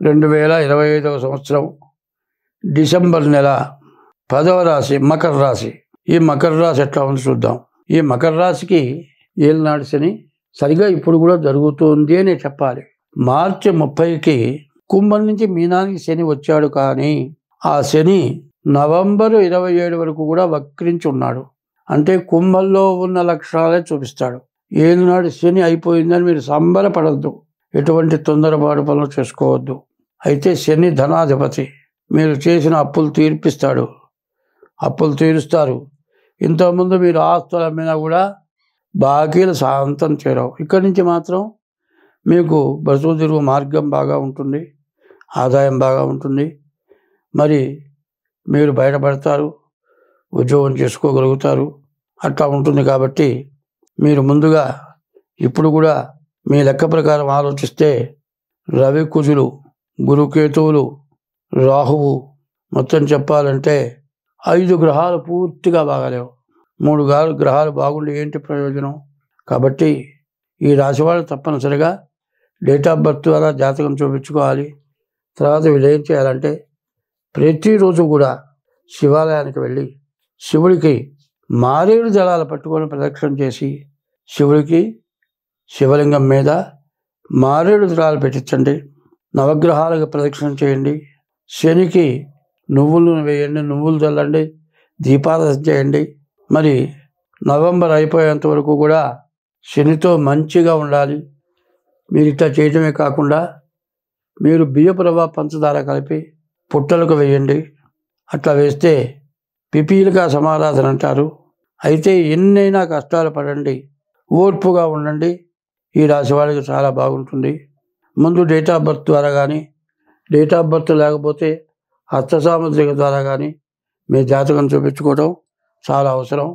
2025వ సంవత్సరం డిసెంబర్ నెల 10వ రాశి మకర రాశి. ఈ మకర రాశి ఎట్లా ఉంది చూద్దాం. ఈ మకర రాశికి ఏలినాడు శని సరిగా ఇప్పుడు కూడా జరుగుతుంది అనే చెప్పాలి. మార్చి 30కి కుంభం నుంచి మీనానికి శని వచ్చాడు, కానీ ఆ శని నవంబర్ 27 వరకు కూడా వక్రించి ఉన్నాడు. అంటే కుంభంలో ఉన్న లక్షణాలే చూపిస్తాడు. ఏలినాడు శని అయిపోయిందని మీరు సంబరపడద్దు, ఎటువంటి తొందరపాటు పనులు చేసుకోవద్దు. అయితే శని ధనాధిపతి, మీరు చేసిన అప్పులు తీర్పిస్తాడు, అప్పులు తీరుస్తారు. ఇంతకుముందు మీరు ఆస్తులు అమ్మినా కూడా బాకీలు శాంతం చేరవు. ఇక్కడి నుంచి మాత్రం మీకు బతుకు తిరుగు మార్గం బాగా ఉంటుంది, ఆదాయం బాగా ఉంటుంది. మరి మీరు బయటపడతారు, ఉద్యోగం చేసుకోగలుగుతారు, అట్లా ఉంటుంది. కాబట్టి మీరు ముందుగా ఇప్పుడు కూడా మీ లెక్క ప్రకారం ఆలోచిస్తే రవి కుజులు, గురుకేతువులు, రాహువు, మొత్తం చెప్పాలంటే 5 గ్రహాలు పూర్తిగా బాగాలేవు. 3 గ్రహాలు బాగుండి ఏంటి ప్రయోజనం? కాబట్టి ఈ రాశి వాళ్ళు తప్పనిసరిగా డేట్ ఆఫ్ బర్త్ ద్వారా జాతకం చూపించుకోవాలి. తర్వాత వీళ్ళు ఏం చేయాలంటే ప్రతిరోజు కూడా శివాలయానికి వెళ్ళి శివుడికి మారేడు జలాలు పట్టుకొని ప్రదక్షిణ చేసి శివుడికి శివలింగం మీద మారేడు జలాలు పెట్టించండి. నవగ్రహాలకు ప్రదక్షిణ చేయండి. శనికి నువ్వులు వేయండి, నువ్వులు చల్లండి, దీపారాధన చేయండి. మరి నవంబర్ అయిపోయేంత వరకు కూడా శనితో మంచిగా ఉండాలి. మీరు ఇట్లా చేయడమే కాకుండా మీరు బియ్యపు రవ్వ పంచదార కలిపి పుట్టలకు వేయండి. అట్లా వేస్తే పిపీలుగా సమారాధన అంటారు. అయితే ఎన్నైనా కష్టాలు పడండి, ఓర్పుగా ఉండండి. ఈ రాశి వాళ్ళకి చాలా బాగుంటుంది. ముందు డేట్ ఆఫ్ బర్త్ ద్వారా కానీ, డేట్ ఆఫ్ బర్త్ లేకపోతే హస్త సాముద్రిక ద్వారా కానీ మీ జాతకం చూపించుకోవడం చాలా అవసరం.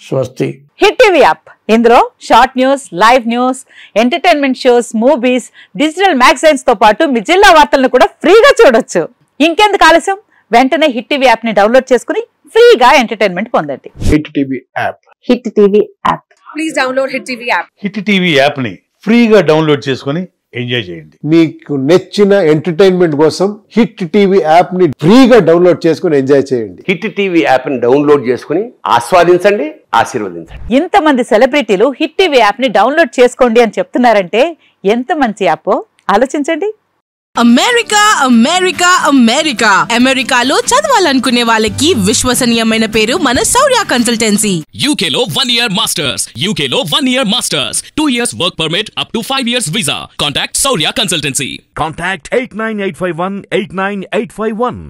స్వస్తి. హిట్ టీవీ యాప్, ఇందులో short news, live news, entertainment shows, movies, digital magazines తో పాటు మీ జిల్లా వార్తలను కూడా ఫ్రీగా చూడొచ్చు. ఇంకెందుకు ఆలస్యం, వెంటనే హిట్ టీవీ యాప్ ని డౌన్లోడ్ చేసుకుని ఫ్రీగా ఎంటర్టైన్మెంట్ పొందండి. Hit TV app. Hit TV app. Please download hit TV app. Hit TV app ని ఫ్రీగా డౌన్లోడ్ చేసుకుని ఎంజాయ్ చేయండి. మీకు నచ్చిన ఎంటర్టైన్మెంట్ కోసం హిట్ టీవీ యాప్ ని ఫ్రీగా డౌన్లోడ్ చేసుకుని ఎంజాయ్ చేయండి. హిట్ టీవీ యాప్ ని డౌన్లోడ్ చేసుకుని ఆస్వాదించండి, ఆశీర్వదించండి. ఇంతమంది సెలబ్రిటీలు హిట్ టీవీ యాప్ ని డౌన్లోడ్ చేసుకోండి అని చెప్తున్నారంటే ఎంత మంచి యాప్ ఆలోచించండి. అమెరికా అమెరికా అమెరికా అమెరికాలో చదవాలనుకునే వాళ్ళకి విశ్వసనీయమైన పేరు మన శౌర్య కన్సల్టెన్సీ. UK లో 1 year masters, UK లో 1 year masters, 2 years work permit up to 5 years visa. Contact Saurya Consultancy. Contact 89851 89851.